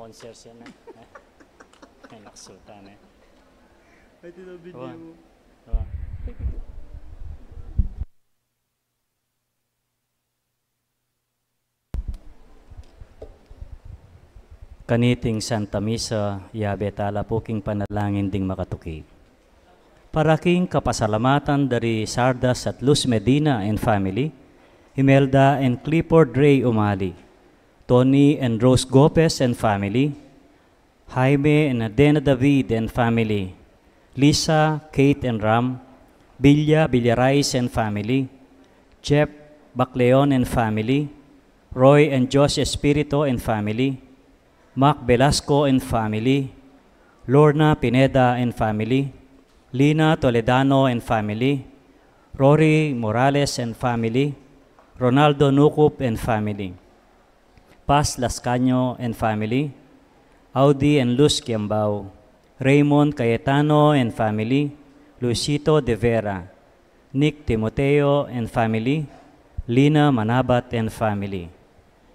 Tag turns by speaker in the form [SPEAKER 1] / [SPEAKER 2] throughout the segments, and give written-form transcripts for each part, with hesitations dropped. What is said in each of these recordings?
[SPEAKER 1] concert siya na. Ay, nakasutan eh.
[SPEAKER 2] Ay, tinabidyo mo.
[SPEAKER 1] Kaniting Santa Misa, yabe tala puking panalangin ding makatuki. Paraking kapasalamatan dari Sardas at Luz Medina and family, Imelda and Clifford Ray Umali, Tony and Rose Gopez and family, Jaime and Adena David and family, Lisa, Kate and Ram, Bilya Villarais and family, Jeff Bacleon and family, Roy and Josh Espirito and family, Mac Velasco and family, Lorna Pineda and family, Lina Toledano and family, Rory Morales and family, Ronaldo Nucup and family, Paz Lascaño and family, Audi and Luz Quiambao, Raymond Cayetano and family, Luisito De Vera, Nick Timoteo and family, Lina Manabat and family,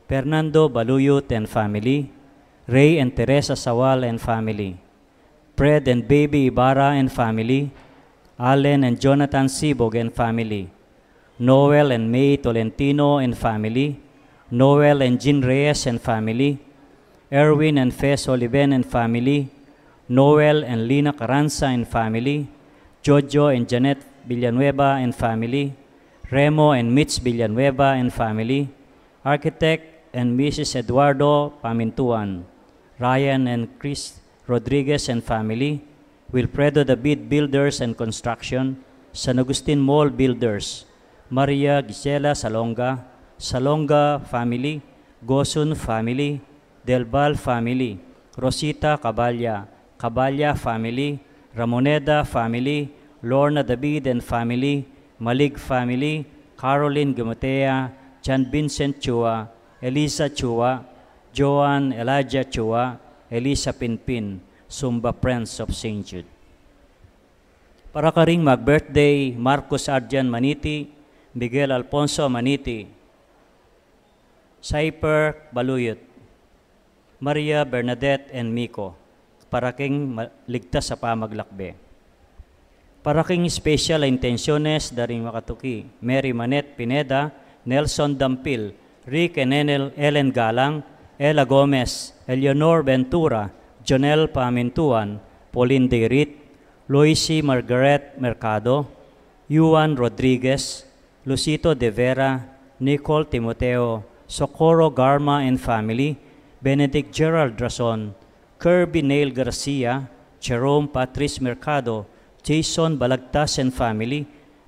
[SPEAKER 1] Fernando Baluyot and family, Ray and Teresa Sawal and family, Fred and Baby Ibarra and family, Allen and Jonathan Sibog and family, Noel and May Tolentino and family, Noel and Jean Reyes and family, Erwin and Fez Oliven and family, Noel and Lina Carranza and family, Jojo and Janet Villanueva and family, Remo and Mitch Villanueva and family, Architect and Mrs. Eduardo Pamintuan, Ryan and Chris Rodriguez and family, Wilfredo David Builders and Construction, San Agustin Mall Builders, Maria Gisela Salonga, Salonga family, Gosun family, Del Val family, Rosita Caballa, Caballa family, Ramoneda family, Lorna David and family, Malig family, Caroline Gumatea, John Vincent Chua, Elisa Chua, Joan Elijah Chua, Elisa Pinpin, Sumba Friends of St. Jude. Para ka ring mag-birthday, Marcos Arjan Maniti, Miguel Alfonso Maniti, Cyper Baluyot, Maria Bernadette and Miko, para king ligtas sa pamaglakbe. Para king special intenciones daring makatuki, Mary Manette Pineda, Nelson Dampil, Rick and Ellen Galang, Ella Gomez, Eleanor Ventura, Jonel Pamintuan, Pauline Deirit, Loisy Margaret Mercado, Yuan Rodriguez, Lucito De Vera, Nicole Timoteo, Socorro Garma and family, Benedict Gerald Rason, Kirby Neil Garcia, Jerome Patrice Mercado, Jason Balagtas and family,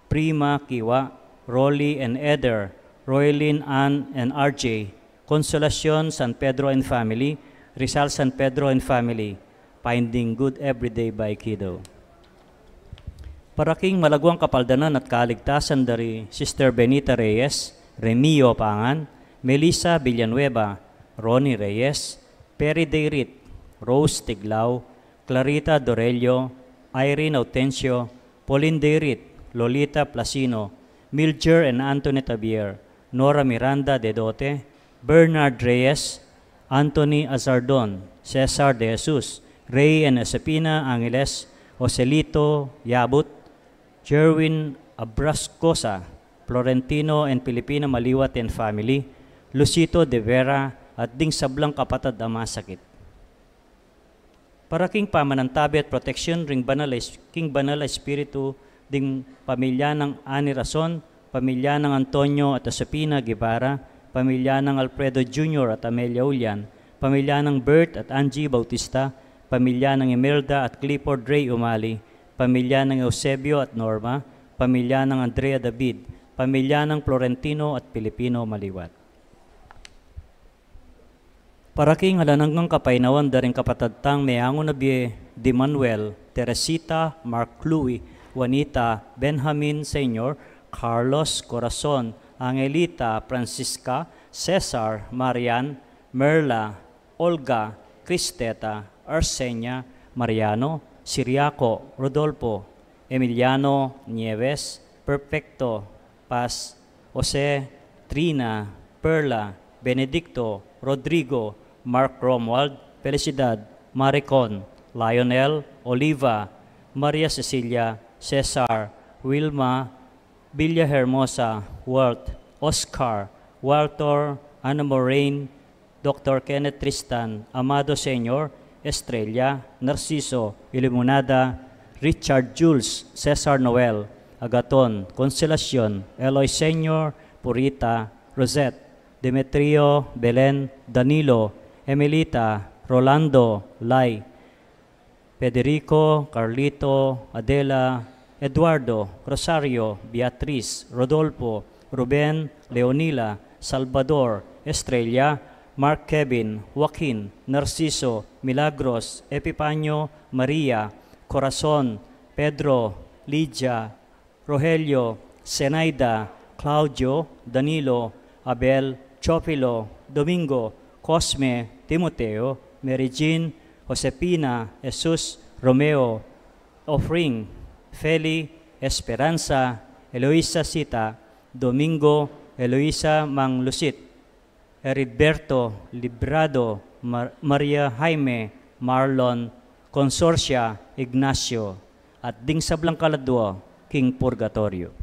[SPEAKER 1] Prima Kiwa, Rolly and Eder, Roylin Ann and RJ, Consolacion San Pedro and family, Rizal San Pedro and family, Finding Good Everyday by Kido. Paraking malagwang kapaldanan at kaligtasan dari Sister Benita Reyes, Remio Pangan, Melissa Villanueva, Ronnie Reyes, Perry Deirit, Rose Tiglao, Clarita Dorelio, Irene Autencio, Pauline Deirit, Lolita Placino, Milger and Anthony Tabier, Nora Miranda de Dote, Bernard Reyes, Anthony Azardon, Cesar de Jesus, Ray and Josepina Angeles, Joselito Yabut, Jerwin Abrascosa, Florentino and Pilipina Maliwat and family, Lucito De Vera, at ding sablang kapatid ama sakit. Para king pamanantabi at protection ring King Banal Espiritu ding pamilya ng Ani Rason, pamilya ng Antonio at Josepina Guevara, pamilya ng Alfredo Jr. at Amelia Ulian, pamilya ng Bert at Angie Bautista, pamilya ng Imelda at Clifford Ray Umali, pamilya ng Eusebio at Norma, pamilya ng Andrea David, pamilya ng Florentino at Pilipino Maliwat. Para king halananggang kapainawan daring kapatadtang Meango Nabie, Di Manuel, Teresita, Mark Louie, Juanita, Benjamin Sr., Carlos Corazon, Angelita, Francisca, Cesar, Marian, Merla, Olga, Cristeta, Arsenia, Mariano, Siriaco, Rodolfo, Emiliano, Nieves, Perfecto, Paz, Jose, Trina, Perla, Benedicto, Rodrigo, Mark Romuald, Felicidad, Maricon, Lionel, Oliva, Maria Cecilia, Cesar, Wilma, Villahermosa, Walt, Oscar, Walter, Ana Moraine, Dr. Kenneth Tristan, Amado Senior, Estrella, Narciso, Ilimonada, Richard Jules, Cesar Noel, Agaton, Consolacion, Eloy Senior, Purita, Rosette, Demetrio, Belen, Danilo, Emilita, Rolando, Lai, Federico, Carlito, Adela, Eduardo, Rosario, Beatriz, Rodolfo, Ruben, Leonila, Salvador, Estrella, Mark Kevin, Joaquin, Narciso, Milagros, Epipanyo, Maria, Corazon, Pedro, Lydia, Rogelio, Zenaida, Claudio, Danilo, Abel, Chopilo, Domingo, Cosme, Timoteo, Mary Jean, Josepina, Jesus, Romeo, Offering, Feli, Esperanza, Eloisa Sita, Domingo, Eloisa Mang Lusit, Heriberto, Librado, Maria Jaime, Marlon, Consorcia, Ignacio, at ding sa Blancaladua, King Purgatorio.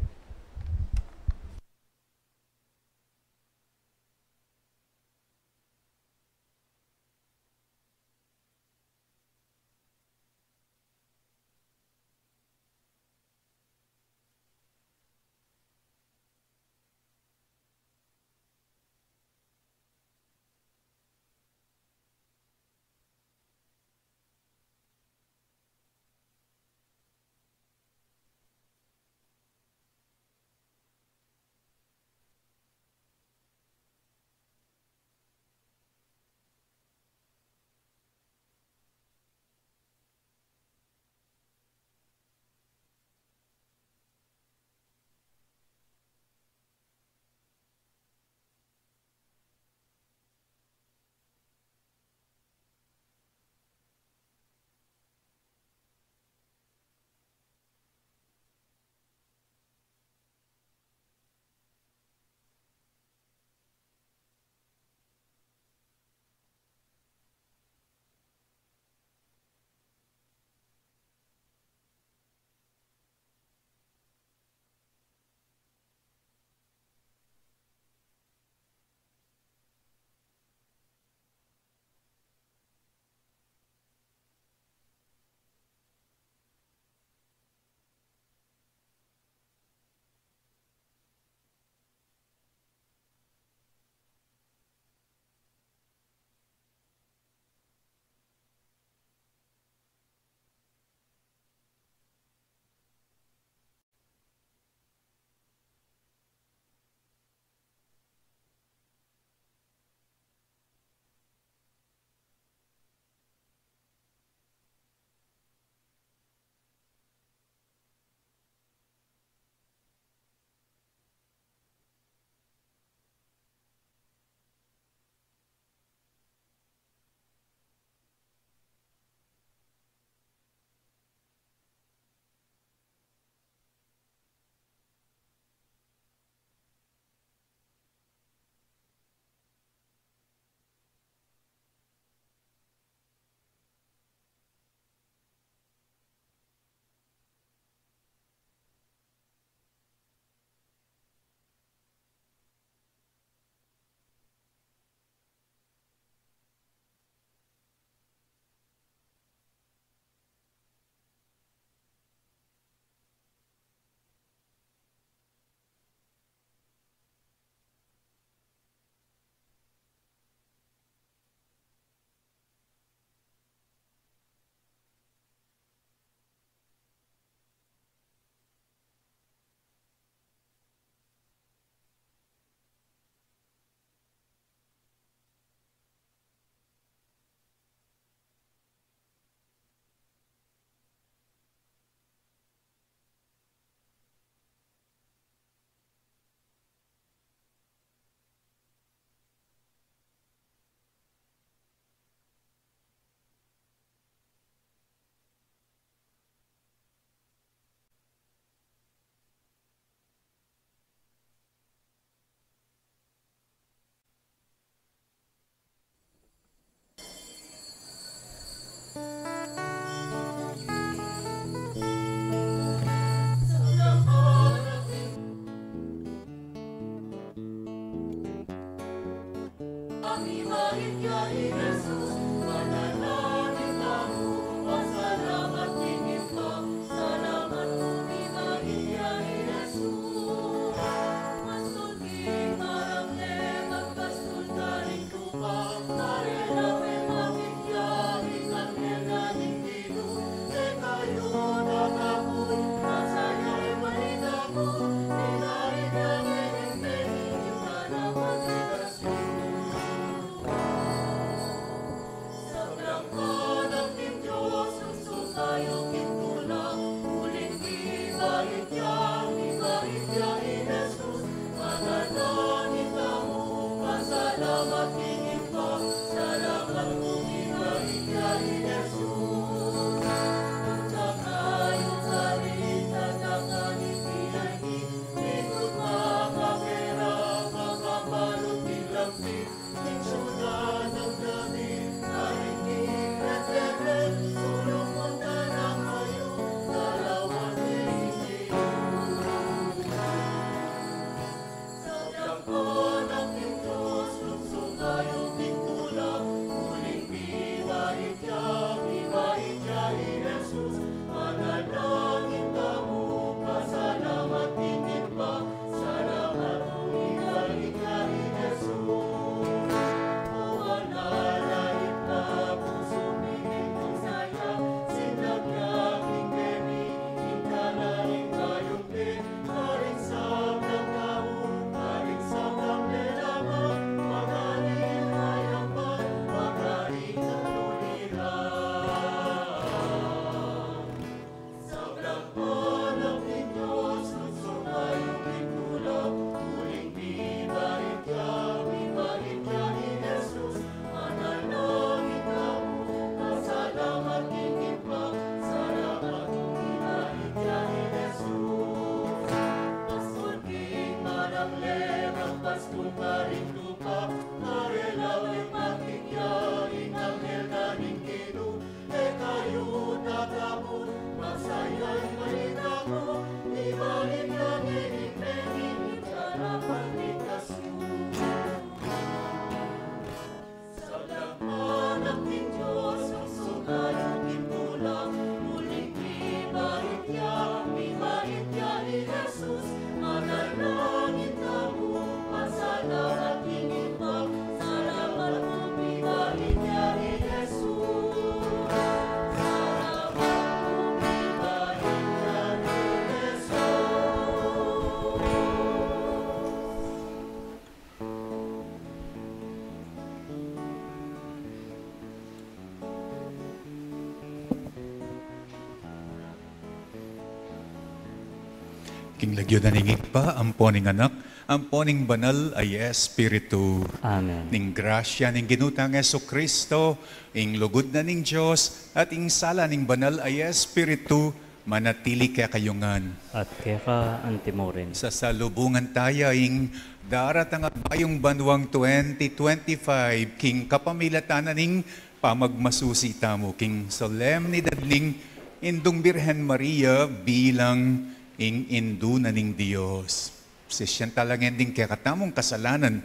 [SPEAKER 3] King lagyo na ningig pa, amponing anak, amponing banal ay Espiritu.
[SPEAKER 1] Amen.
[SPEAKER 3] Ning grasya ning ginutang Yesu Kristo, ing lugod na ning Diyos, at ing sala ning banal ay Espiritu, manatili kaya kayungan.
[SPEAKER 1] At kaya ka antimorin.
[SPEAKER 3] Sa salubungan tayo, ing darat ang bayong banwang 2025, king kapamilatanan ning pamagmasusita mo, king solemnidad ning Indong Birhen Maria bilang ing induna ning Diyos. Sisyan talagang ding kaya katamong kasalanan,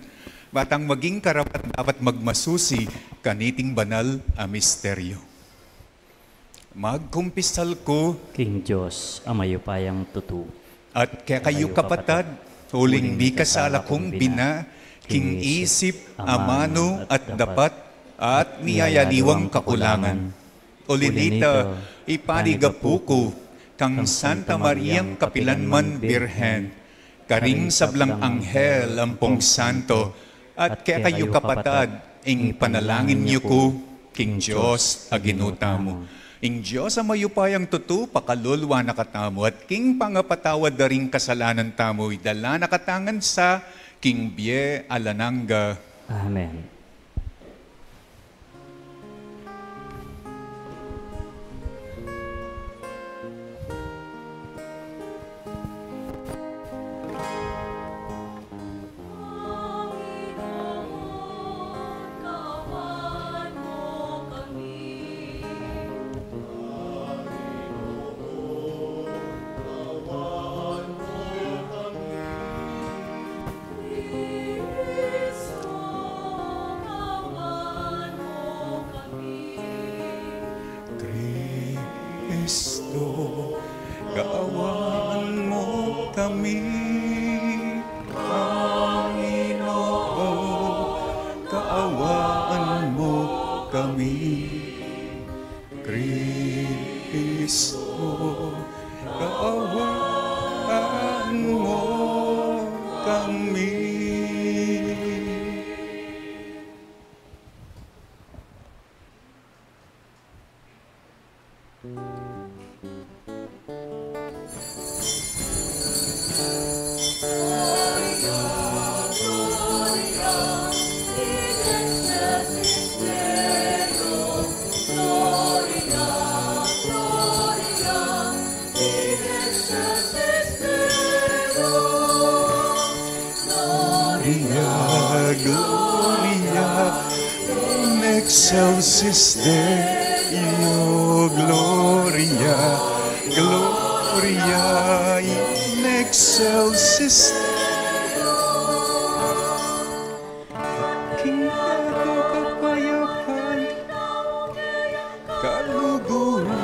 [SPEAKER 3] batang maging karapat dapat magmasusi kaniting banal a misteryo. Magkumpisal ko,
[SPEAKER 1] King Diyos, amayupayang tutu.
[SPEAKER 3] at kaya kayo kapatad, huling di kasala kong bina, king isip, amano at dapat, at niyayaliwang kakulangan. Ulinita, ipanigapuko, kang Santa Mariang Kapilanman Birhen, karing sablang anghel ampong santo, at kaya kayo kapatad, ing panalangin niyo ko, king Diyos, aginuta mo. Ing Diyos ang mayupayang tutu, pakalulwa nakatamo, at king pangapatawad na ring kasalanan tamo, idala nakatangan sa king Bie Alananga.
[SPEAKER 1] Amen.
[SPEAKER 3] Kristo, kaawaan mo kami. Panginoon, kaawaan mo kami. Kristo, kaawaan mo kami. Gloria, in excelsis Deo, Gloria, Gloria, in excelsis King ako kapayapan, kaluguran,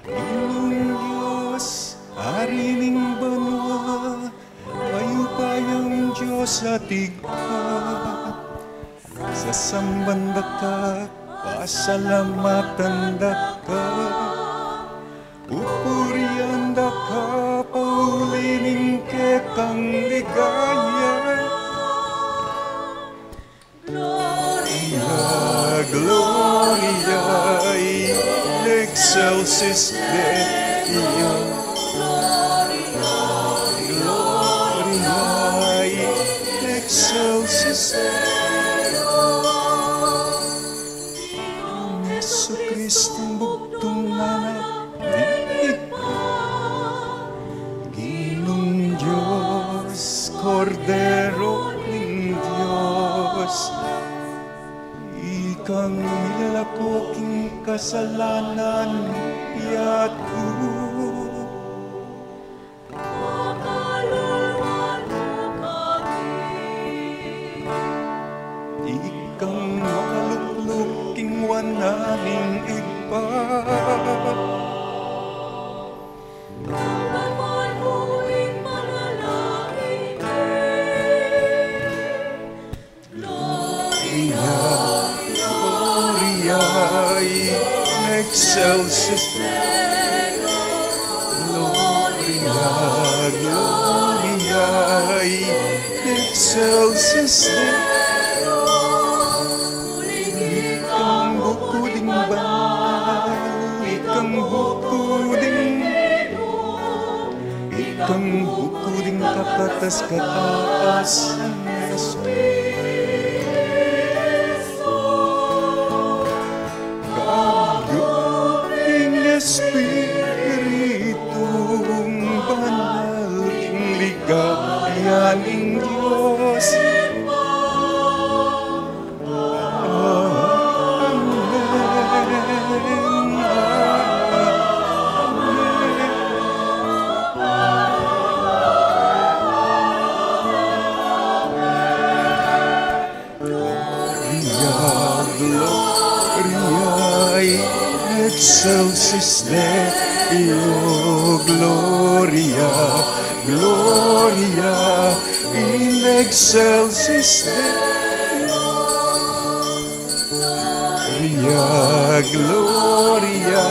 [SPEAKER 3] Ginong Diyos, arining banwa, mayupayang Diyos atigpa, sa sambanda ka, pasalamatan da ka, upurian da ka, paulining kekang ligaya. Gloria, in excelsis Deo. Gloria, in excelsis Deo. Yesu Kristong bugtong nanak, Ginong Diyos, Kordero ng Diyos, ikang nilakoking kasalanan, yatu. Ikang makalukluking wananing iba. Gloria, in excelsis Deo. Gloria, Gloria, in excelsis Deo. Ikang bukuding banal, ikang bukuding kang bukuling kapatas kataasan Kaguling Espiritong banal king ligayaning Diyos Excelsis Deo, Gloria, Gloria, in excelsis Deo, Gloria,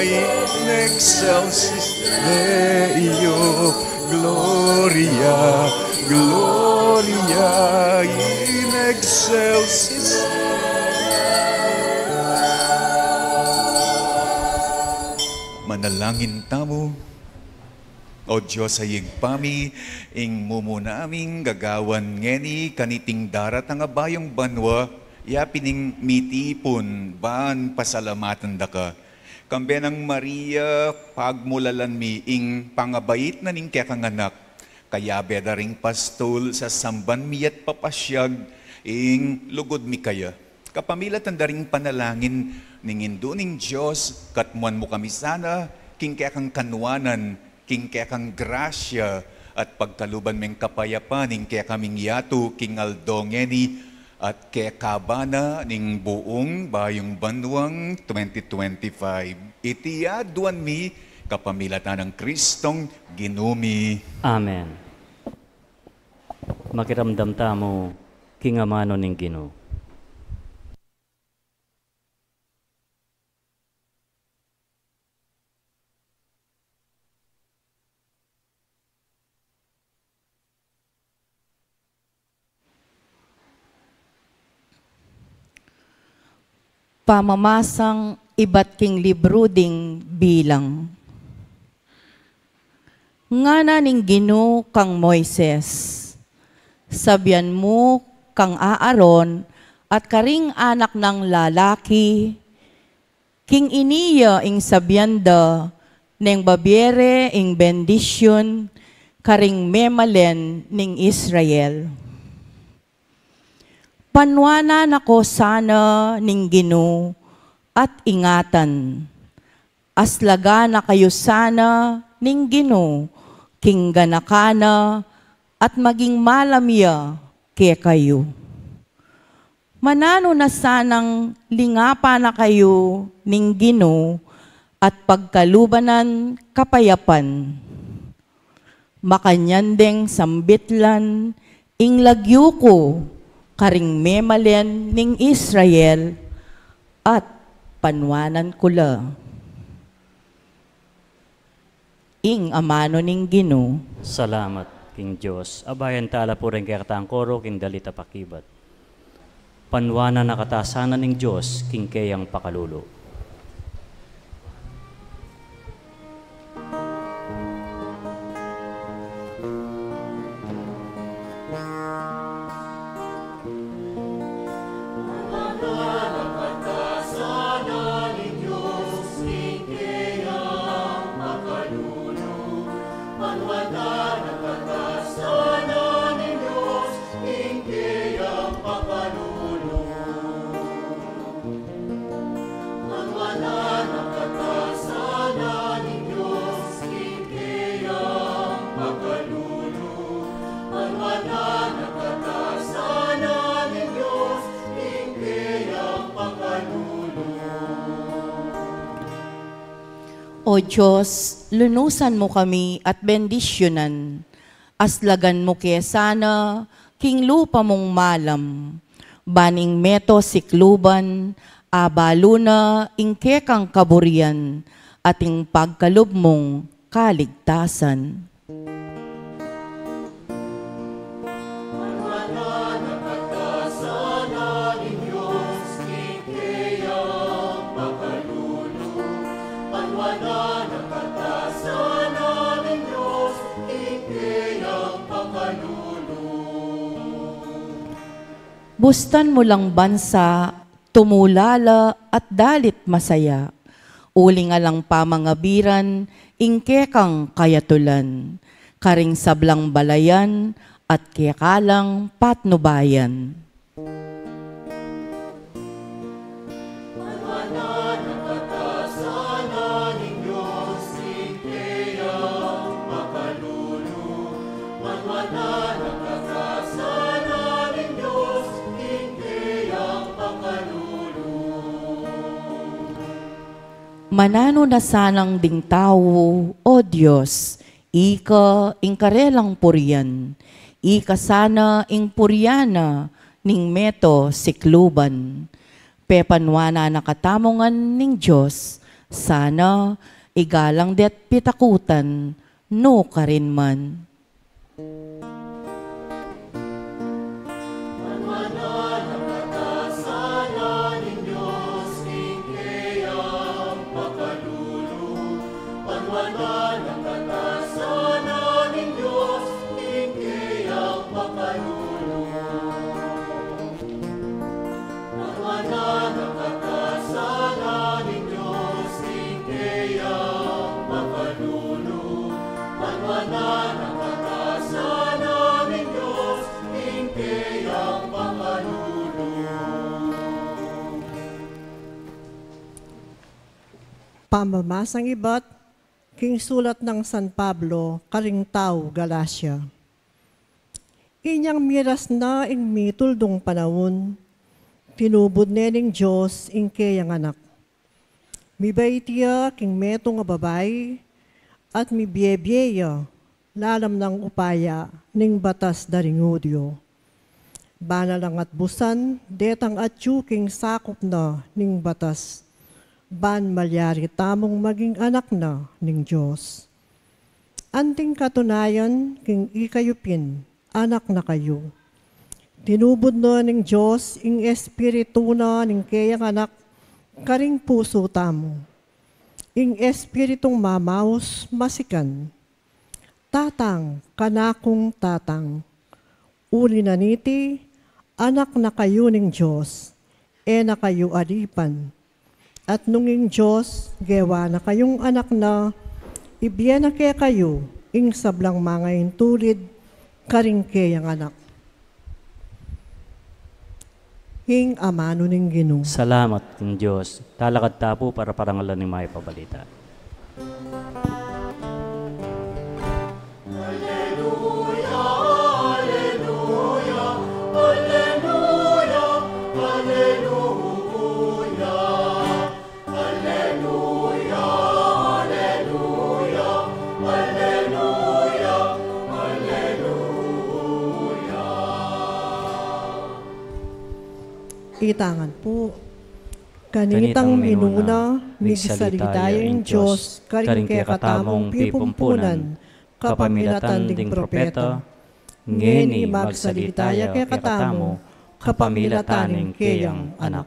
[SPEAKER 3] in excelsis Deo, Gloria, Gloria, in excelsis Manalangin tamo, O Diyos ay igpami, ing mumuna aming gagawan ngeni kaniting darat ang abayong banwa, yapining mitipon, baan pasalamatan da ka. Kambe ng Maria, pagmulalan mi, ing pangabait na ning kakanganak, kaya beda ring pastol sa samban mi at papasyag, ing lugod mi kaya. Kapamilat ang daring panalangin, ningin ning Diyos, katmuan mo kami sana, king kaya kang kanwanan, king kaya kang grasya, at pagkaluban meng kapayapan, ning kaya kaming yato, king aldongeni, at kaya kabana, ning buong bayong banwang 2025. Itiyaduan mi, kapamilatan ng Kristong ginumi.
[SPEAKER 1] Amen. Makiramdam tamo, king amano ning Ginoo.
[SPEAKER 4] Pamamasang iba't king libro ding bilang. Ngana ning Ginoo kang Moises, sabyan mo kang Aaron at karing anak ng lalaki, king iniya ing sabyanda, neng babiere ing bendisyon, karing memalen ning Israel. Panwanan ako sana ning Ginoo at ingatan. Aslaga na kayo sana ning Ginoo, king ganakana at maging malamya kaya kayo. Manano na sanang lingapa na kayo ning Ginoo at pagkalubanan kapayapan. Makanyandeng sambitlan ing lagyo ko, karing memalen ning Israel at panwanan kula. Ing amano ning Ginoo.
[SPEAKER 1] Salamat, King Diyos. Abayan tala po rin kaya katang koro, king dalita pakibat. Panwana na katasanan ning Diyos, king kayang pakalulo.
[SPEAKER 4] O Diyos, lunusan mo kami at bendisyonan. Aslagan mo kesana, king lupa mong malam. Baning meto sikluban, abalo na ingke kang kaburian, ating pagkalub mong kaligtasan. Bustan mo lang bansa, tumulala at dalit masaya. Uli nga lang pamangabiran, ingke kang kayatulan. Karing sablang balayan at kekalang patnubayan. Manano na sanang ding tao, O Diyos, ika ingkarelang purian, ika sana ing puryana, ning meto sikluban. Pepanwana nakatamongan ning Diyos, sana igalang det pitakutan, no karin man.
[SPEAKER 5] Pamamasang iba't king sulat ng San Pablo, Karingtao, Galacia. Inyang miras na ing mituldong panahon, tinubod nening Diyos ing kayang anak. Mibaitiya king meto nga babay, at mibiyebyeya, lalam ng upaya, ning batas daring udyo. Banalang at busan, detang at king sakop na ning batas, ban malyari tamong maging anak na ning Diyos. Anting katunayan, king ikayupin, anak na kayo. Tinubod na ning Diyos, ing espiritu na ning kayang anak, karing puso tamo. Ing espiritong mamaos masikan. Tatang, kanakong tatang. Uli na niti, anak na kayo ning Diyos, na kayo adipan. At nunging Diyos, gewa na kayong anak na, ibiyan na kaya kayo, ing sablang mga intulid, karing kayang anak. Hing amano ning Ginoo.
[SPEAKER 1] Salamat ng Diyos. Talakad tapo para parangalan ng may pabalita.
[SPEAKER 5] Itangan po. Kanitang minuna, migsalitayang Diyos, karing kaya katamong pipumpunan, kapamilatan ding propeta, ngeni magsalitaya kaya katamo, kapamilataning kayang anak.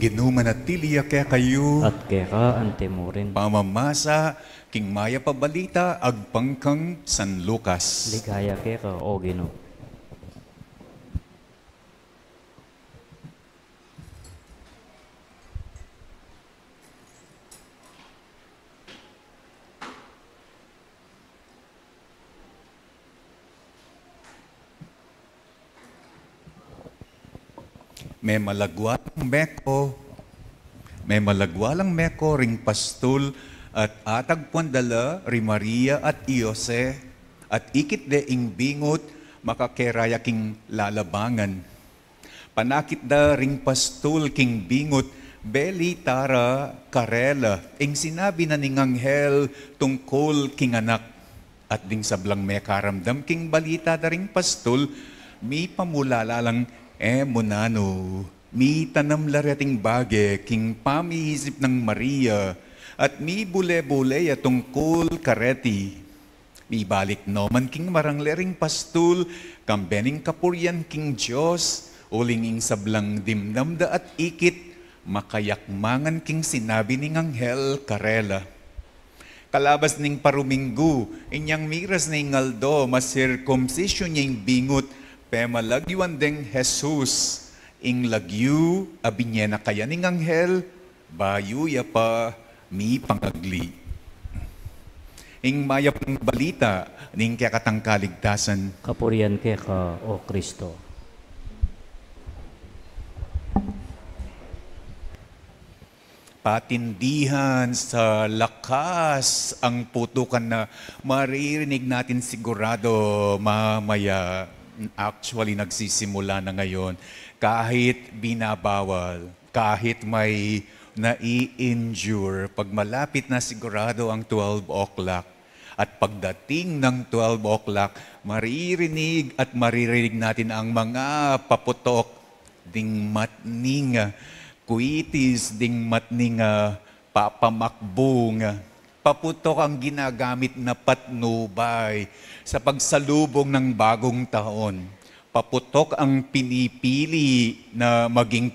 [SPEAKER 3] Ginumanatiliya kaya kayo,
[SPEAKER 1] At kaya ka antemurin.
[SPEAKER 3] pamamasa, king maya pabalita, agpangkang San Lucas.
[SPEAKER 1] Ligaya kaya ka, O Ginoo.
[SPEAKER 3] May malagwalang meko ring pastul at atag puandala ri Maria at Iose at ikit de ing bingot makakeraya king lalabangan. Panakit da ring pastul king bingot beli tara karela ing sinabi na ning anghel tungkol king anak at ding sablang may karamdam king balita da ring pastul mi pamulalalang munano, mi tanam larating bage, king pamiisip ng Maria, At mi bule-bule tungkol kareti. Mi balik noman king maranglering pastul, kambening kapuryan king Diyos, ulinging sablang dimdamda at ikit, makayakmangan king sinabi ning anghel karela. Kalabas ning paruminggu, inyang miras ning ngaldo, masirkumsisyon niyang bingot, pemalagyuan deng Jesus, ing lagyu, abinye na kaya ning anghel, bayu ya pa, mi pangagli. Ing mayap ng balita, ning kaya katang kaligtasan,
[SPEAKER 1] Kapurian ke ka, O Kristo.
[SPEAKER 3] patindihan sa lakas ang putukan na maririnig natin sigurado mamaya. Actually, nagsisimula na ngayon. Kahit binabawal, kahit may nai-injure, pag malapit na sigurado ang 12 o'clock, at pagdating ng 12 o'clock, maririnig at maririnig natin ang mga paputok ding matning kuitis ding matning papamakbong. Paputok ang ginagamit na patnubay sa pagsalubong ng bagong taon. Paputok ang pinipili na maging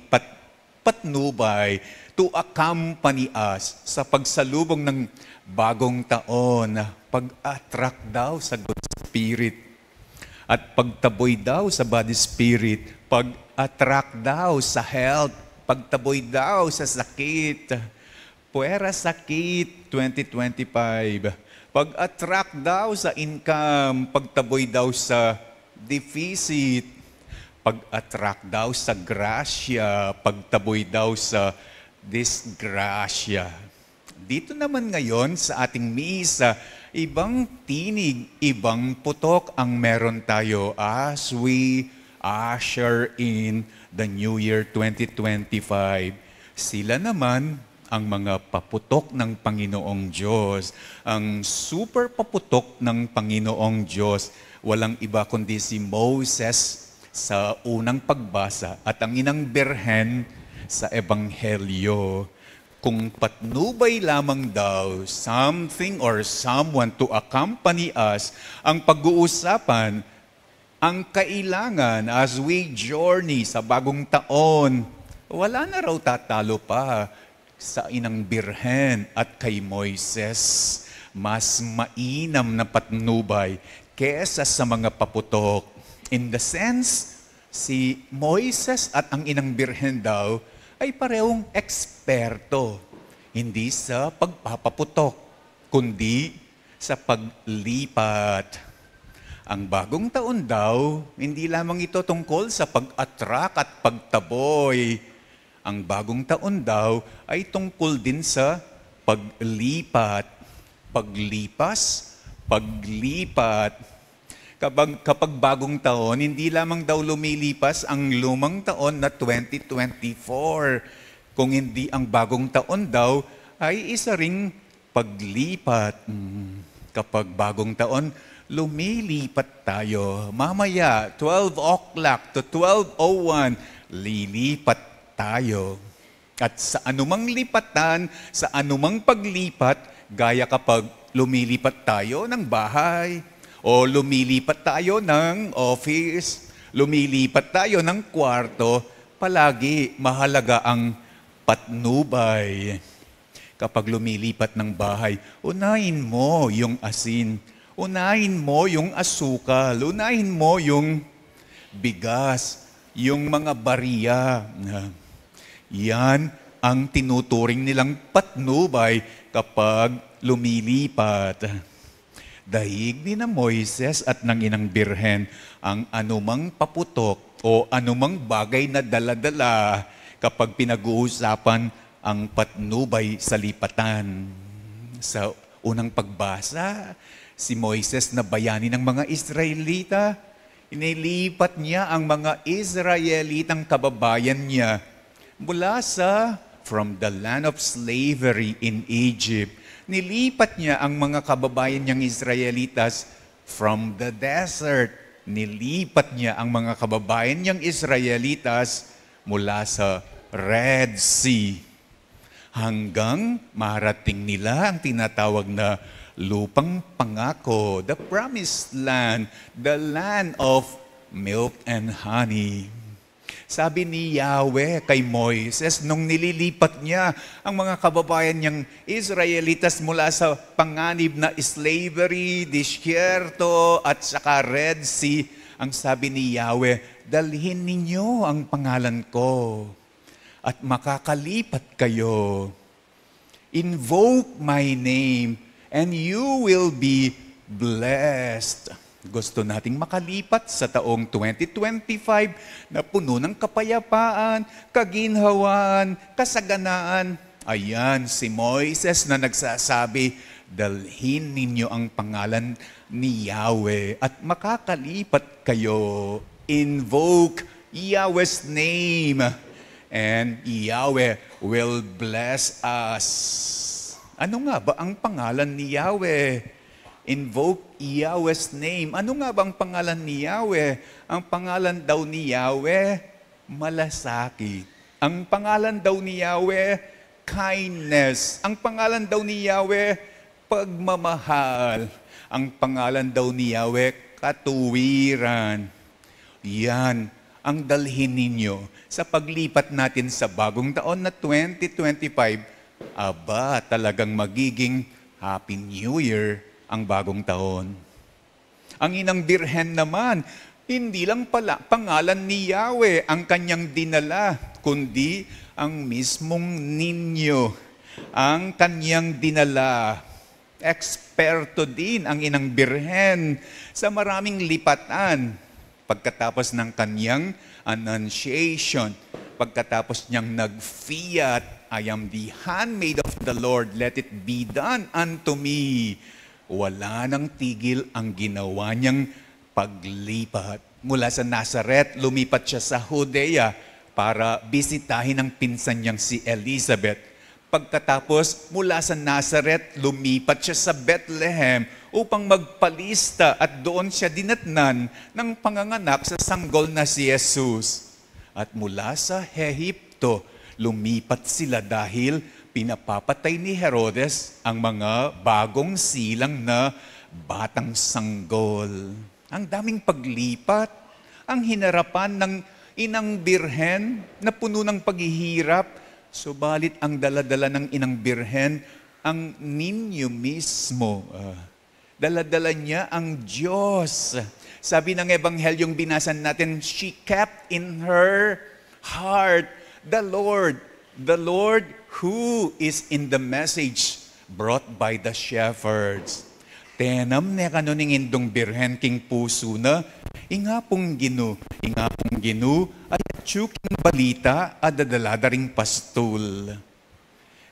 [SPEAKER 3] patnubay to accompany us sa pagsalubong ng bagong taon. Pag-attract daw sa good spirit at pagtaboy daw sa body spirit. Pag-attract daw sa health. Pagtaboy daw sa sakit. Puwera sakit 2025. Pag-attract daw sa income. Pagtaboy daw sa deficit. Pag-attract daw sa grasya. Pagtaboy daw sa disgrasya. Dito naman ngayon sa ating misa, ibang tinig, ibang putok ang meron tayo as we usher in the New Year 2025. Sila naman ang mga paputok ng Panginoong Diyos. Ang super paputok ng Panginoong Diyos, walang iba kundi si Moses sa unang pagbasa at ang inang Birhen sa Ebanghelyo. Kung patnubay lamang daw, something or someone to accompany us, ang pag-uusapan, ang kailangan as we journey sa bagong taon, wala na raw tatalo pa sa inang Birhen at kay Moises. Mas mainam na patnubay kesa sa mga paputok. In the sense, si Moises at ang inang Birhen daw ay parehong eksperto. Hindi sa pagpapaputok, kundi sa paglipat. Ang bagong taon daw, hindi lamang ito tungkol sa pag-attract at pagtaboy. Ang bagong taon daw ay tungkol din sa paglipat. Paglipas, paglipat. Kapag bagong taon, hindi lamang daw lumilipas ang lumang taon na 2024. Kung hindi ang bagong taon daw, ay isa ring paglipat. Kapag bagong taon, lumilipat tayo. Mamaya, 12 o'clock to 12:01, lilipat tayo. At sa anumang lipatan, sa anumang paglipat, gaya kapag lumilipat tayo ng bahay, o lumilipat tayo ng office, lumilipat tayo ng kwarto, palagi mahalaga ang patnubay. Kapag lumilipat ng bahay, unahin mo yung asin. Unahin mo yung asukal, unahin mo yung bigas, yung mga bariya. Yan ang tinuturing nilang patnubay kapag lumilipat. Dahig din na Moises at ng inang Birhen ang anumang paputok o anumang bagay na dala-dala kapag pinag-uusapan ang patnubay sa lipatan. Sa unang pagbasa, si Moises na bayani ng mga Israelita, inilipat niya ang mga Israelitang kababayan niya mula from the land of slavery in Egypt. Nilipat niya ang mga kababayan niyang Israelitas from the desert. Nilipat niya ang mga kababayan niyang Israelitas mula sa Red Sea. hanggang marating nila ang tinatawag na lupang pangako, the promised land, the land of milk and honey. Sabi ni Yahweh kay Moises nung nililipat niya ang mga kababayan niyang Israelitas mula sa panganib na slavery, disyerto at saka Red Sea, ang sabi ni Yahweh, dalhin ninyo ang pangalan ko at makakalipat kayo. Invoke my name and you will be blessed. Gusto nating makalipat sa taong 2025 na puno ng kapayapaan, kaginhawaan, kasaganaan. Ayan, si Moises na nagsasabi, dalhin ninyo ang pangalan ni Yahweh at makakalipat kayo. Invoke Yahweh's name and Yahweh will bless us. Ano nga ba ang pangalan ni Yahweh? Invoke Yahweh's name. Ano nga ba ang pangalan ni Yahweh? Ang pangalan daw ni Yahweh, malasakit. Ang pangalan daw ni Yahweh, kindness. Ang pangalan daw ni Yahweh, pagmamahal. Ang pangalan daw ni Yahweh, katuwiran. Yan ang dalhin ninyo sa paglipat natin sa bagong taon na 2025. Aba, talagang magiging Happy New Year ang bagong taon. Ang inang Birhen naman, hindi lang pala pangalan ni Yahweh ang kanyang dinala, kundi ang mismong ninyo ang kanyang dinala. Eksperto din ang inang Birhen sa maraming lipatan. Pagkatapos ng kanyang annunciation, pagkatapos niyang nag-fiat, I am the handmaid of the Lord, let it be done unto me. Wala nang tigil ang ginawa niyang paglipat. Mula sa Nazaret, lumipat siya sa Judea para bisitahin ang pinsan niyang si Elizabeth. Pagkatapos, mula sa Nazaret, lumipat siya sa Bethlehem upang magpalista at doon siya dinatnan ng panganganak sa sanggol na si Jesus. At mula sa Ehipto, lumipat sila dahil pinapapatay ni Herodes ang mga bagong silang na batang sanggol. Ang daming paglipat, ang hinarapan ng inang Birhen na puno ng paghihirap, subalit ang daladala ng inang Birhen, ang ninyo mismo. Daladala niya ang Diyos. Sabi ng Ebanghelyong binasan natin, she kept in her heart the Lord who is in the message brought by the shepherds. Tenam ne kanuning indong Birhen king puso na, ingapong ginu, at tsuking balita at dadaladaring pastul.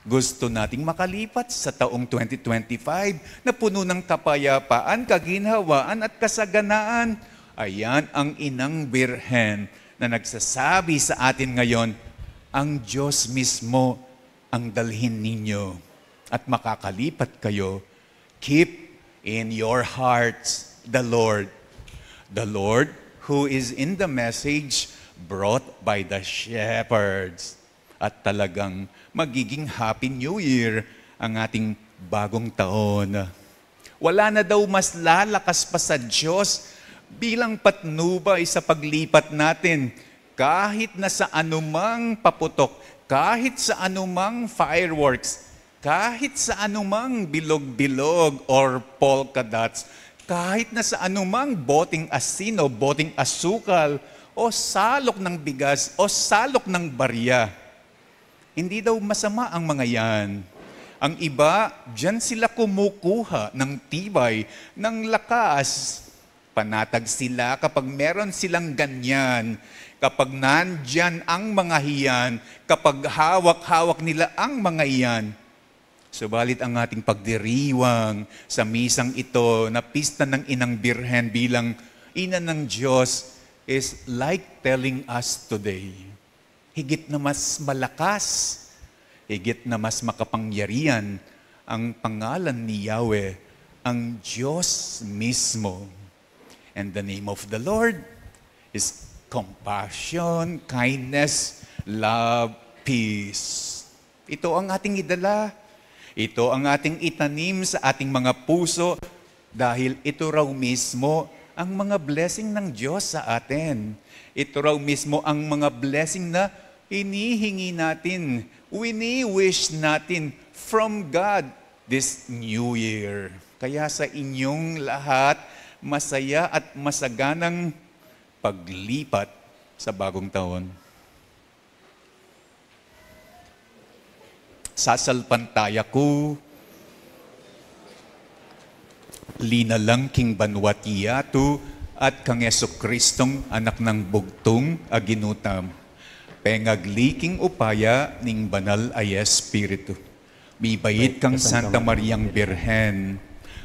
[SPEAKER 3] Gusto nating makalipat sa taong 2025 na puno ng kapayapaan, kaginhawaan at kasaganaan. Ayan ang inang Birhen na nagsasabi sa atin ngayon, ang Diyos mismo ang dalhin ninyo at makakalipat kayo. Keep in your hearts the Lord who is in the message brought by the shepherds. At talagang magiging Happy New Year ang ating bagong taon. Wala na daw mas lalakas pa sa Diyos bilang patnubay sa paglipat natin kahit na sa anumang paputok, kahit sa anumang fireworks, kahit sa anumang bilog-bilog or polka dots, kahit na sa anumang boting asin o boting asukal o salok ng bigas o salok ng barya. Hindi daw masama ang mga yan. Ang iba, dyan sila kumukuha ng tibay, ng lakas. Panatag sila kapag meron silang ganyan. Kapag nandyan ang mga hiyan, kapag hawak-hawak nila ang mga iyan. Subalit ang ating pagdiriwang sa misang ito na pista ng inang Birhen bilang ina ng Diyos is like telling us today, higit na mas malakas, higit na mas makapangyarihan ang pangalan ni Yahweh, ang Diyos mismo. And the name of the Lord is compassion, kindness, love, peace. Ito ang ating idala. Ito ang ating itanim sa ating mga puso dahil ito raw mismo ang mga blessing ng Diyos sa atin. Ito raw mismo ang mga blessing na inihingi natin, wini-wish natin from God this new year. Kaya sa inyong lahat, masaya at masaganang paglipat sa bagong taon. Sasalpantaya ko, linalang king Banwatiyato at kang Yesu-Kristong anak ng bugtong aginutam. Pengagliking upaya ning banal ay Espiritu. Bibayit kang Santa Mariang Birhen,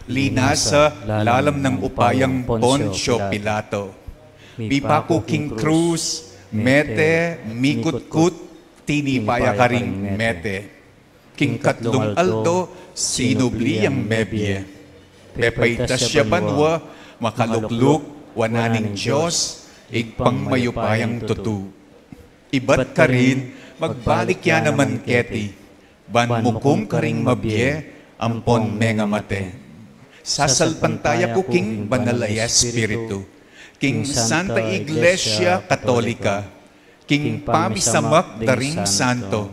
[SPEAKER 3] linasa lalam ng upayang Poncio Pilato. Bipako king Cruz, mete, mikutkut, tinipaya ka ring mete. King Katlong Aldo, sinubli ang mebye. Pepayta siya banwa, makalukluk, wananing Diyos, igpang mayupayang tutu. Ibat ka rin, magbalik yan naman keti. Banmukum ka ring mabye, ampon menga mate. Sasalpantaya ko king Banalay Espiritu, king Santa Iglesia Katolika, king Pamisamak daring Santo,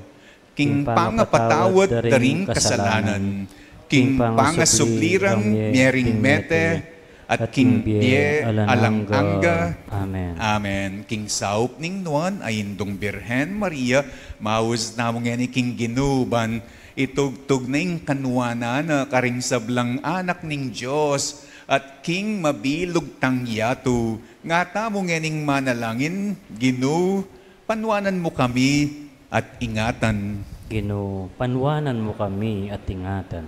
[SPEAKER 3] king pangapatawad daring kasalanan, king pangasublirang miyering mete, at king bie alang angga.
[SPEAKER 1] Amen.
[SPEAKER 3] Amen. King saup ning nuan ay indong Birhen Maria, maus namong yan king ginuban, itugtog na yung kanwana na karing sablang anak ning Diyos, at king mabilog tangyatu, nga tamong yaning manalangin, Ginu, panwanan mo kami at ingatan.
[SPEAKER 1] Ginoo, panwanan mo kami at ingatan.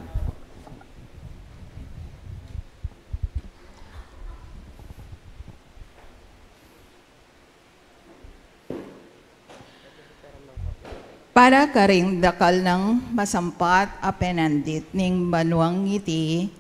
[SPEAKER 6] Para karing dakal ng masampat a penandit ning banwang ngiti,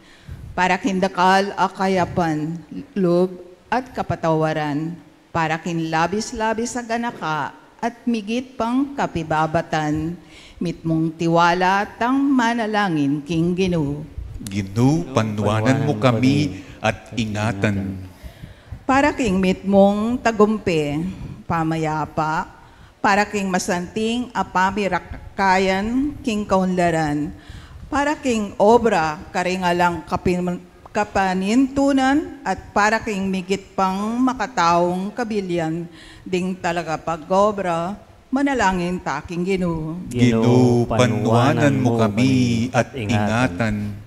[SPEAKER 6] para kindakal a kayapan, loob at kapatawaran, para kin labis-labis sa ganaka at migit pang kapibabatan, mitmong tiwala tang manalangin king Ginoo.
[SPEAKER 3] Ginu, panwanan mo kami at ingatan.
[SPEAKER 6] Para king mitmong tagumpe, pamayapa, para king masanting apamirakayan king kaunlaran, para king obra karingalang kapanintunan, at para king migit pang makataong kabilyan, ding talaga pag-obra, manalangin taking Ginoo.
[SPEAKER 3] Ginu, panwanan mo kami at ingatan.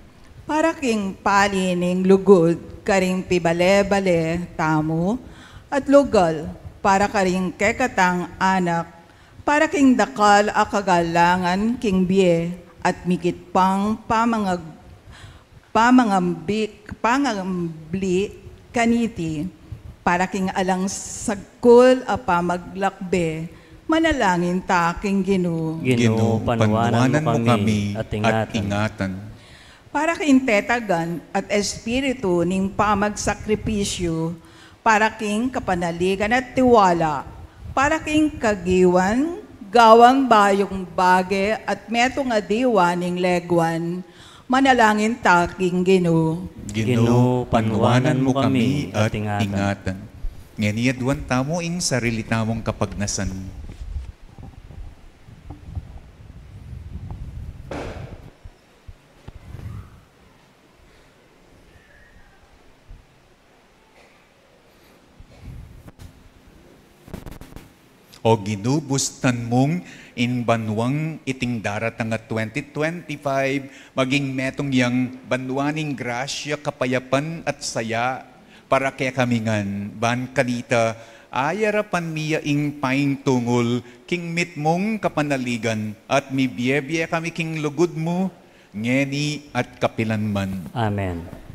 [SPEAKER 6] Para king palining lugod, karing pibale-bale tamo, at lugal, para karing kekatang anak, para king dakal a kagalangan king bie, at migit pang pangambli kaniti, para king alang sagkol a pamaglakbe, manalangin taking Ginoo.
[SPEAKER 1] Ginoo, panwanan mo kami at ingatan.
[SPEAKER 6] Para king tetagan at espiritu ning pamagsakripisyo, para king kapanaligan at tiwala, para king kagiwan, gawang bayong bage at meto nga diwa ning legwan, manalangin taking Ginoo.
[SPEAKER 3] Ginu, panwanan mo kami at ingatan. Ngeniadwan tamo ing sarili tamong kapagnasan. O ginubustan mong in banwang iting daratang at 2025, maging metong yang banwaning grasya, kapayapan at saya, para kaya kamingan, ban kanita, ayarapan miya ing paing tungol, king mit mong kapanaligan, at mibiyebye kami king lugod mo, ngeni at kapilanman.
[SPEAKER 1] Amen.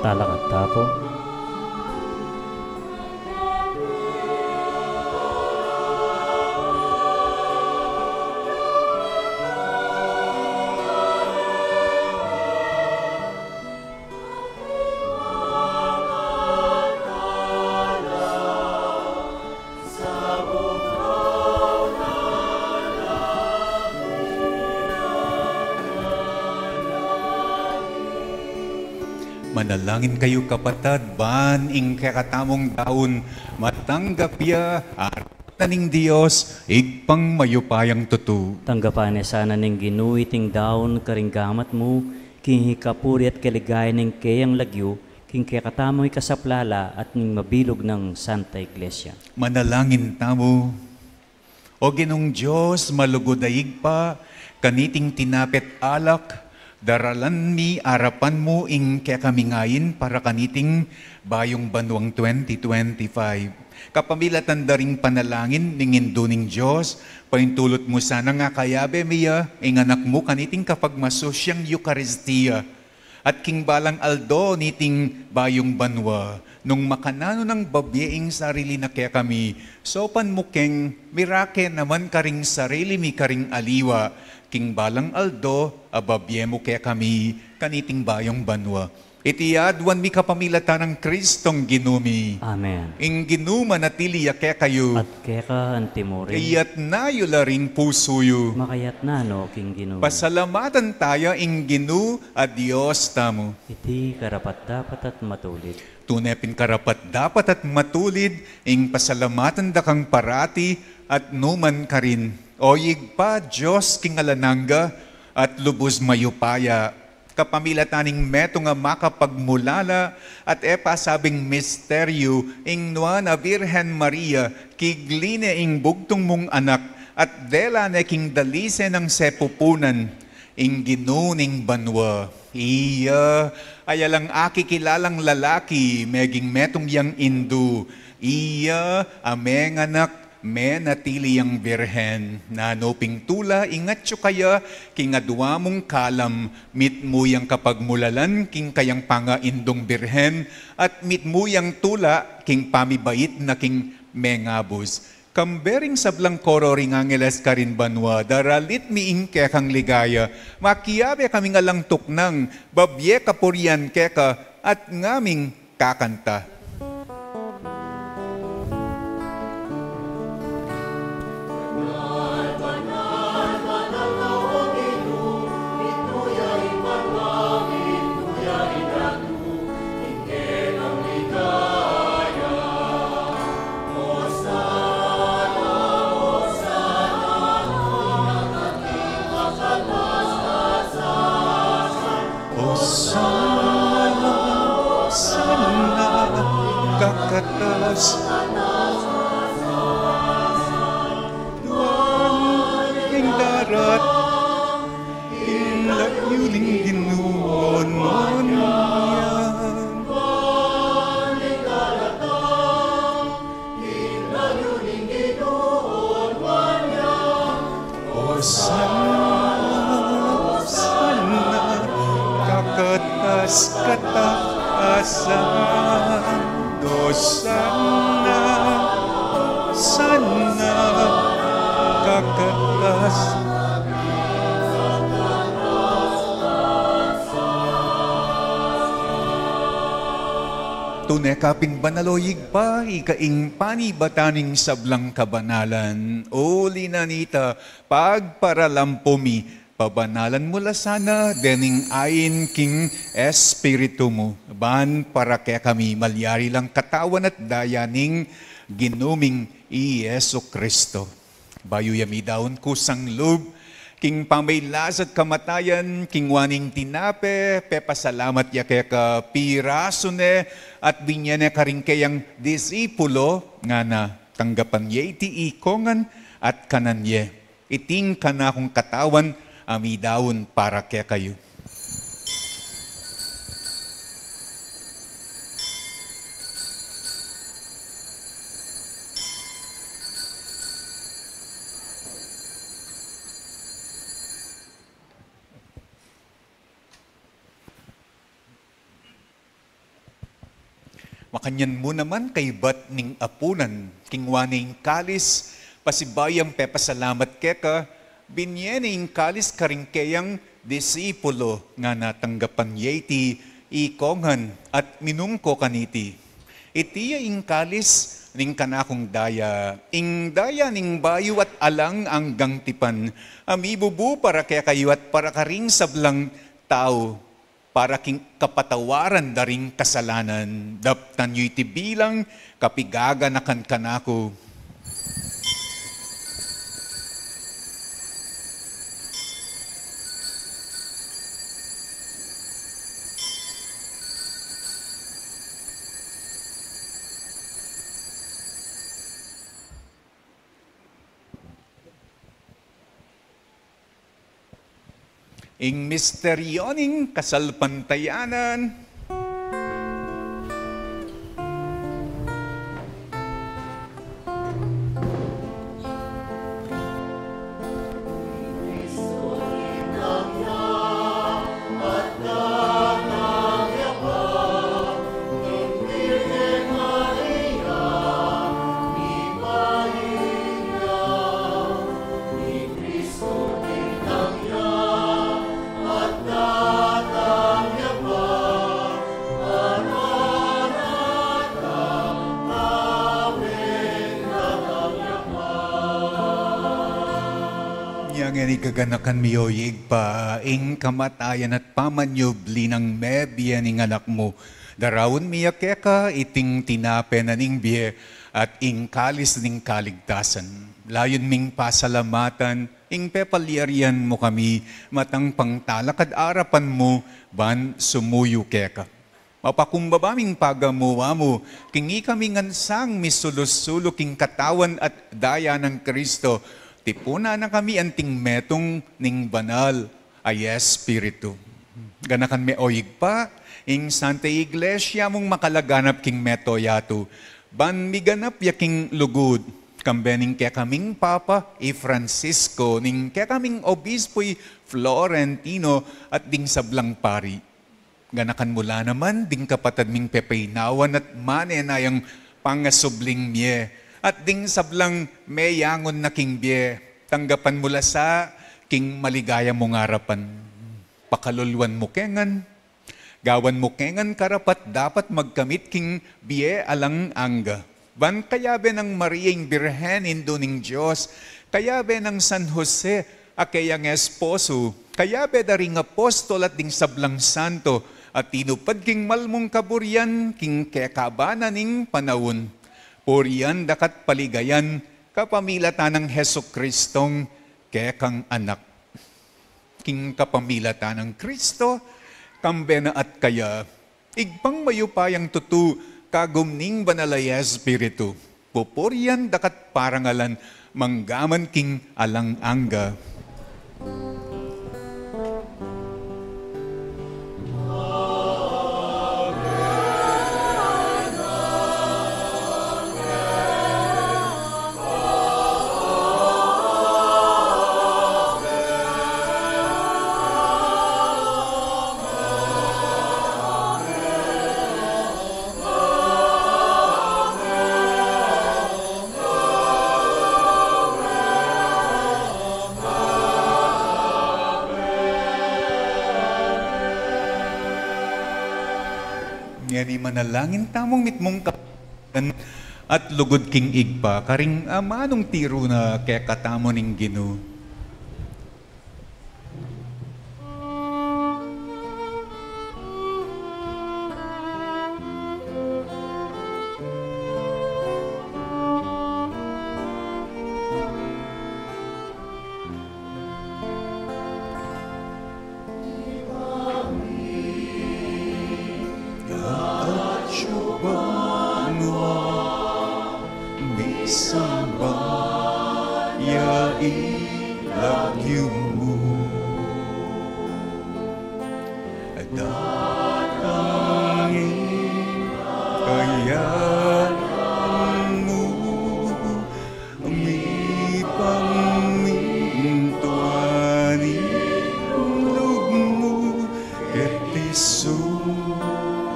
[SPEAKER 1] talak at tapo.
[SPEAKER 3] Manalangin kayo kapatad, ban ing kakatamong daon, matanggap ya, taning Diyos, igpang mayupayang tutu.
[SPEAKER 1] Tanggapan sana ning ginuiting daon karinggamat mo, king hikapuri at kaligaya ning kayang lagyo, king kayakatamoy kasaplala at ning mabilog ng Santa Iglesia.
[SPEAKER 3] Manalangin tamo, o Ginong Diyos, malugodaig pa, kaniting tinapet alak, daralan mi arapan mo ing kakamingayin para kaniting bayong banwang 2025. Kapamilatan daring panalangin ning induning Diyos, paintulot mo sana nga kayabe miya, ing anak mo kaniting kapagmasosyang Eucharistia, at king balang aldo niting bayong banwa, nung makanano ng babyeing sarili na kaya kami, sopan mo keng mirake naman karing sarili mi karing aliwa, king balang aldo, ababye mo kaya kami, kaniting bayong banwa. Itiyadwan mi kapamilatan ng Kristong ginumi.
[SPEAKER 1] Amen.
[SPEAKER 3] Ing ginuma na tiliya kaya kayo,
[SPEAKER 1] At keka antimore,
[SPEAKER 3] kayat na yula ring pusuyo.
[SPEAKER 1] makayat na no king Ginoo.
[SPEAKER 3] Pasalamatan tayo ing ginu a Diyos tamo.
[SPEAKER 1] Iti karapat dapat at matulid.
[SPEAKER 3] Tunepin karapat dapat at matulid, ing pasalamatan da kang parati at numan ka rin. Oyig pa Diyos king alananga at lubos mayupaya. Kapamilataning meto nga makapagmulala at sabing misteryo ing nuan a Virhen Maria kigline ing bugtong mong anak at dela ne king dalise ng sepupunan ing ginuning banwa. Iya, ayalang aki kilalang lalaki, meging metong yang indu. Iya, ameng anak, me natili yang birhen. Nanoping tula, ingat siyo kaya, kingadwa mong kalam, mit mo yang kapagmulalan, king kayang panga indong birhen, at mit mo yang tula, king pamibait na king mengabos. Kambering sablang koro ring angeles karin banwa, daralit miing kekang ligaya, makiyabe kaming alang tuknang, babye kapurian keka, at ngaming kakanta. Kakatas Duan ing darat ing layuning ginuon yan Osana kakatas kataasan Sana, sana, kakatas. Tunay kapin banaloyig pa, ikaing panibataning sablang kabanalan. O linanita, pagparalampumi, pabanalan mula sana, dening ayin king espiritu mo. Ban para kaya kami malyari lang katawan at dayaning ginuming Yesu Kristo. Bayo yami daon kusang lub, king pamaylas at kamatayan, king waning tinape, pepasalamat ya kaya ka pirasone, at binyane karing kayang disipulo, nga na tanggapan ye iti ikongan at kananye. Iting kana kong katawan, ami daon para kaya kayo. Makanyan mo naman kay bat ning apunan, kingwaning kalis, pasibayang pepasalamat keka, binyening kalis karingkeyang disipulo nga natanggapan yeti, ikonghan at minungko kaniti. Itiya ing kalis ning kanakong daya, ing daya ning bayu at alang ang gangtipan, amibubu para kaya kayo at para karing sablang tao, para king kapatawaran daring kasalanan, daptan yo'y tibilang kapigaga na kanako. Ing misteryoning kasalpantayanan, yang gaganakan miyoyig pa, ing kamatayan at pamanyubli ng mebiya ning anak mo. Darawon miya keka, iting tinape na ning biye, at ing kalis ning kaligtasan. Layon ming pasalamatan, ing pepalyarian mo kami, matang pangtalakad arapan mo, ban sumuyo keka. Mapakumbabaming pagamuwa mo, kingi kami ngansang misulusulo king katawan at daya ng Kristo, tipuna na kami anting metong ning banal ay Espiritu. Ganakan me oyig pa, ing Santa Iglesia mong makalaganap king meto yato, ban miganap yaking lugod, kambening kaya kaming Papa Francisco, ning kaya kaming Obispo'y Florentino at ding sablang pari. Ganakan mula naman, ding kapatad ming pepaynawan at manenayang pangasubling miye, at ding sablang meyangon na king biye, tanggapan mula sa king maligaya mong harapan. Pakalulwan mo kengan, gawan mo kengan karapat dapat magkamit king biye alang angga. Ban kayabe ng Mariaing Birhen indo ning Diyos, kayabe ng San Jose, akayang esposo, kayabe daring apostol at ding sablang santo, at tinupad king malmong kaburian, king kekabana ning panawon. Puriyan dakat paligayan, kapamilatan ng Heso Kristong kekang anak. King kapamilatan ng Kristo, kambena at kaya, igpang mayupayang tutu, kagumning banalay Espiritu. Pupuriyan dakat parangalan, manggaman king alang angga. Yan manalangin tamong mitmong kapatan at lugod king igpa, karing amanong tiro na kaya katamo ning Ginoo.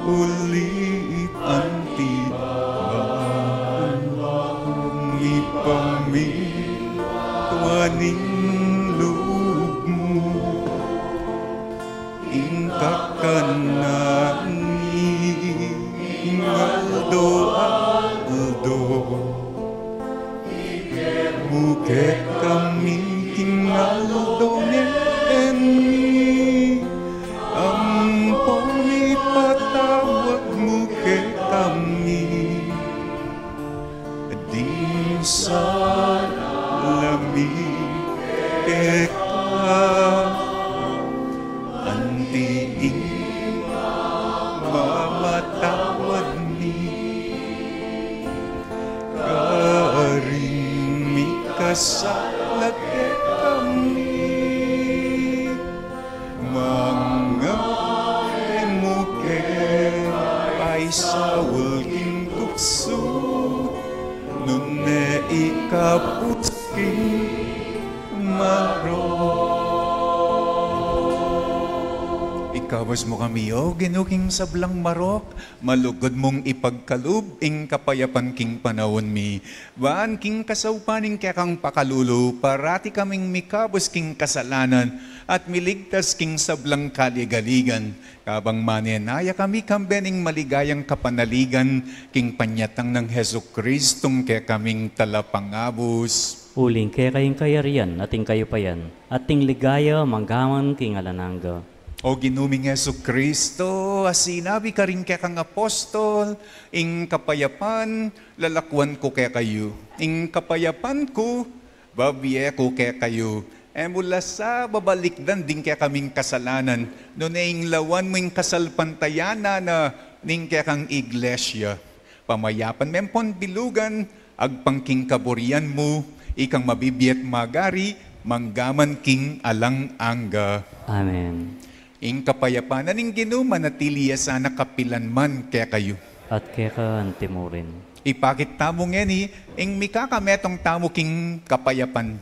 [SPEAKER 3] Ulit anti king Aldo Aldo. Muket kami king Aldo Neni. Ang pumipatawag mo kay kami. Din sa lamig keka. Antiin mamatawad ni. Karing mikasalat kay kami. Mga emuke ay sawal king tukso. Nun na ikapusking maro. Ikawas mo kami, o ginuking sablang marok, malugod mong ipagkalub, ing kapayapan king panahon mi. Baan king kasawpaning kekang pakalulo, parati kaming mikabos king kasalanan, at miligtas king sablang kaligaligan. Kabang manenaya kami kambening maligayang kapanaligan, king panyatang ng Heso Kristong ke kaming talapangabos.
[SPEAKER 1] Uling kaya kayong kayarian, ating kayo pa yan, ating ligaya manggaman king alanangga.
[SPEAKER 3] O ginuming Heso Kristo, sinabi ka rin kaya kang apostol, ing kapayapan, lalakwan ko kaya kayo. Ing kapayapan ko, babiye ko kaya kayo. Mula sa babalikdan din kaya kaming kasalanan, noon ing lawan mo ing kasalpantayana na ning kaya kang iglesia. Pamayapan mempon bilugan, agpangking kaburian mo, ikang mabibiyat magari, manggaman king alang angga.
[SPEAKER 1] Amen.
[SPEAKER 3] Ing kapayapanan ing ginuman at tiliya sana kapilanman kaya kayo.
[SPEAKER 1] At kaya ka antimurin.
[SPEAKER 3] Ipakit tamo ngeni, ing mikakametong tamo king kapayapan.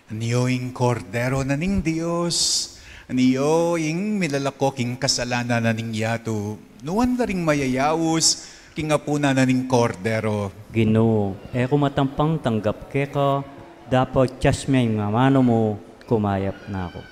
[SPEAKER 3] Niyoing kordero na ning Diyos, niyoing milalako king kasalanan na ning yato, nuwan na ring mayayawos, king apuna na ning kordero.
[SPEAKER 1] Ginoo, kumatampang tanggap keka, dapat tiyasmay nga mano mo, kumayap na ako.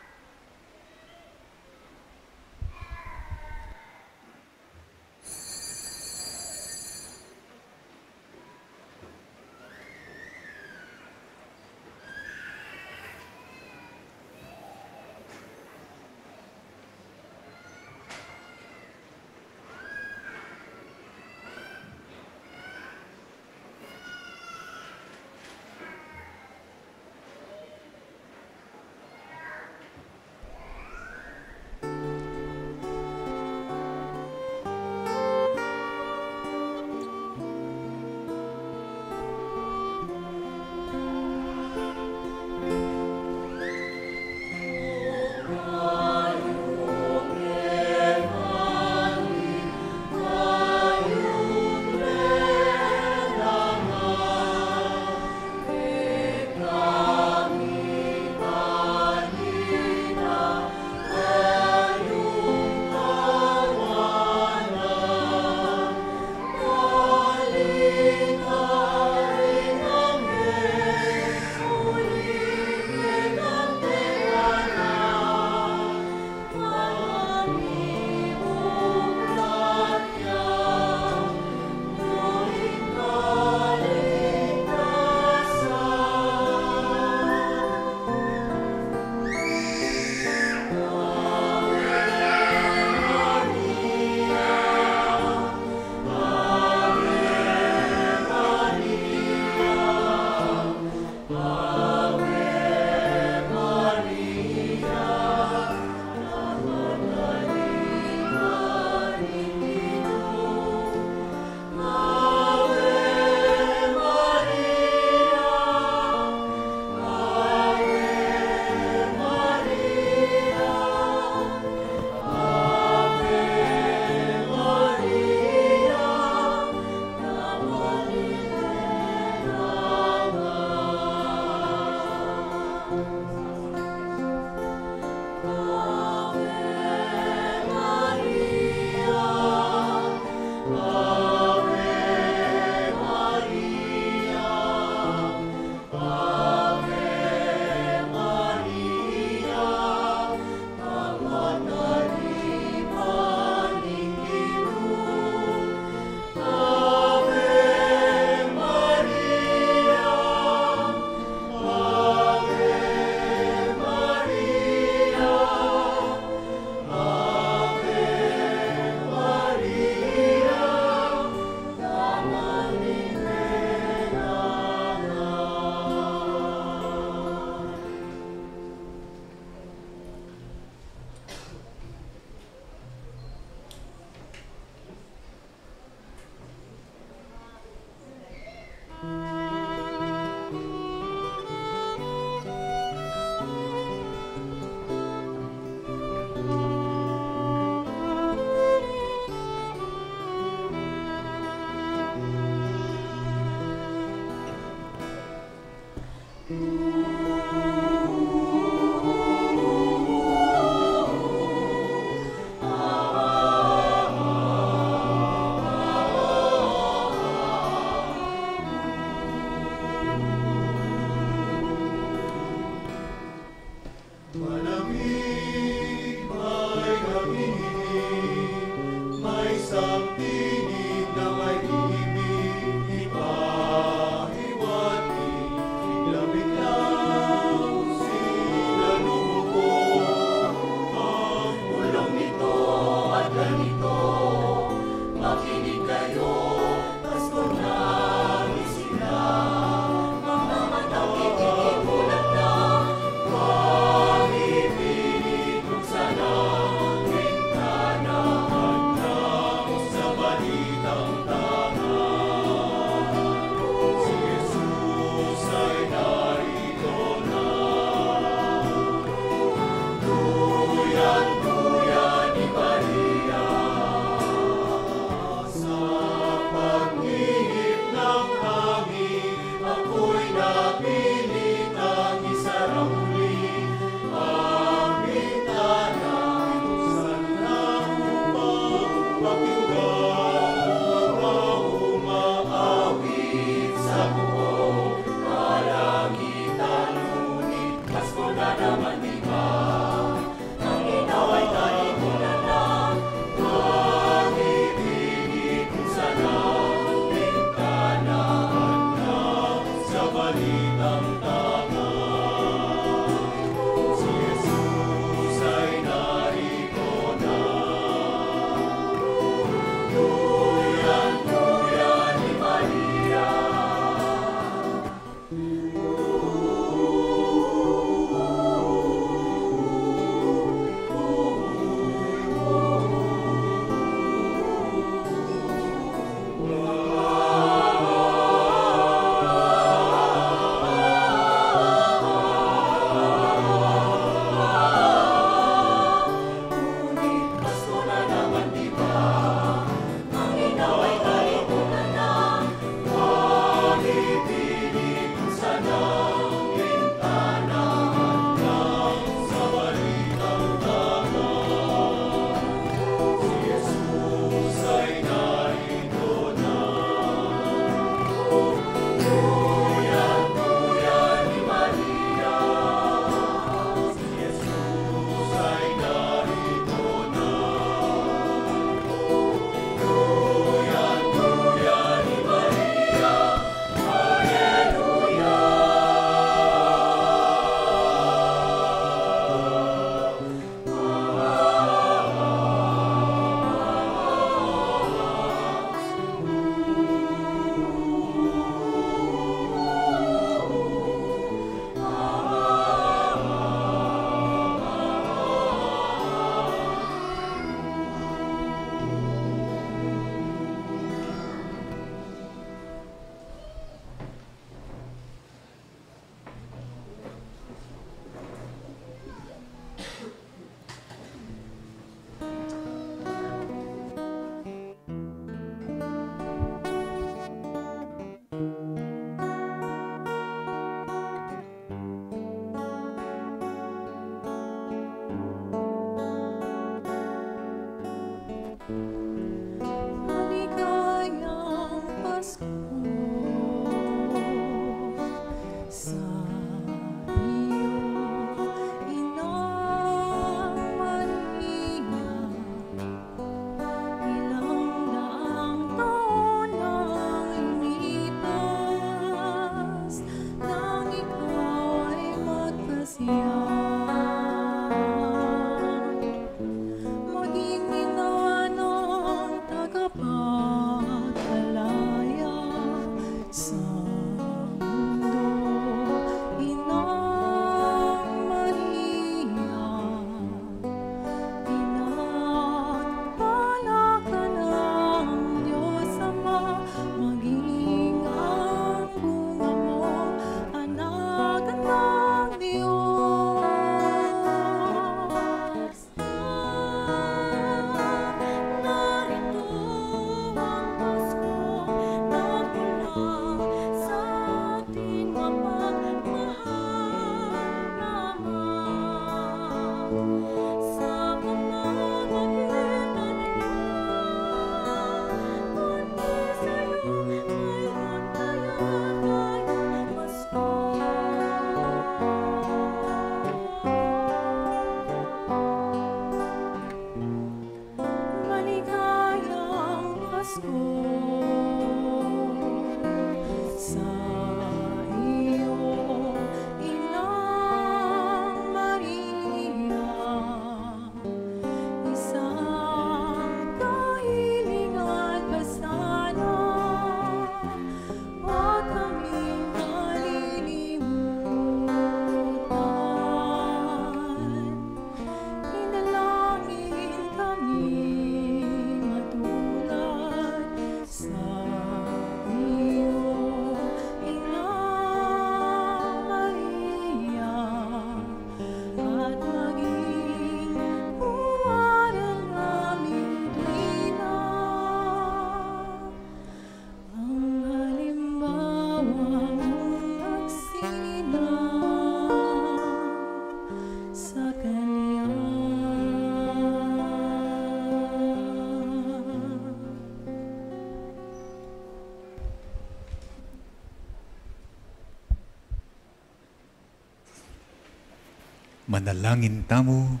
[SPEAKER 3] Manalangin tamo.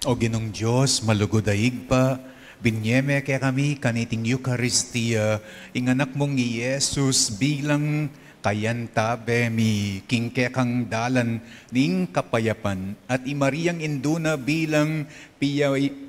[SPEAKER 3] O Ginong Diyos, malugodaig pa, binyeme kaya kami kaniting Eucharistia, inganak mong Yesus bilang kayantabe mi kingke kang dalan ning kapayapan at imariyang induna bilang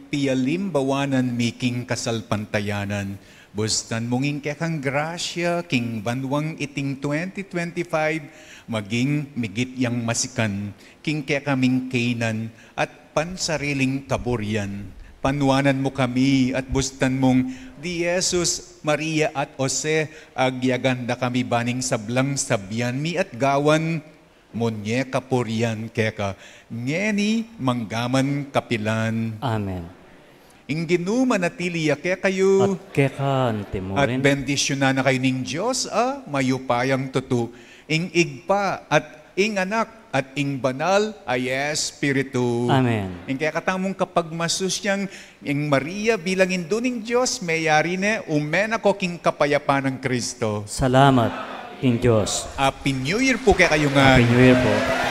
[SPEAKER 3] piyalimbawanan mi king kasalpantayanan. Bustan mong ingke kang grasya king banwang iting 2025 maging migit yang masikan king kaya kaming kainan at pansariling kaburyan. Panuanan mo kami at bustan mong di Jesus, Maria at Jose, agyaganda kami baning sablang sabyan mi at gawan monye kapuryan keka ngeni manggaman kapilan.
[SPEAKER 1] Amen.
[SPEAKER 3] Inginu manatili kaya kayo
[SPEAKER 1] At kekan
[SPEAKER 3] at
[SPEAKER 1] timurin.
[SPEAKER 3] bendisyon na kayo ning Diyos, mayupayang tutu. Ing igpa at ing anak at ing banal ay Espiritu.
[SPEAKER 1] Amen.
[SPEAKER 3] Ing kaya katamong kapag masusyang ing Maria bilang induning Diyos, mayari ne umen ako king kapayapan ng Kristo.
[SPEAKER 1] Salamat, King Diyos.
[SPEAKER 3] Happy New Year po kaya kayo nga.
[SPEAKER 1] Happy New Year po.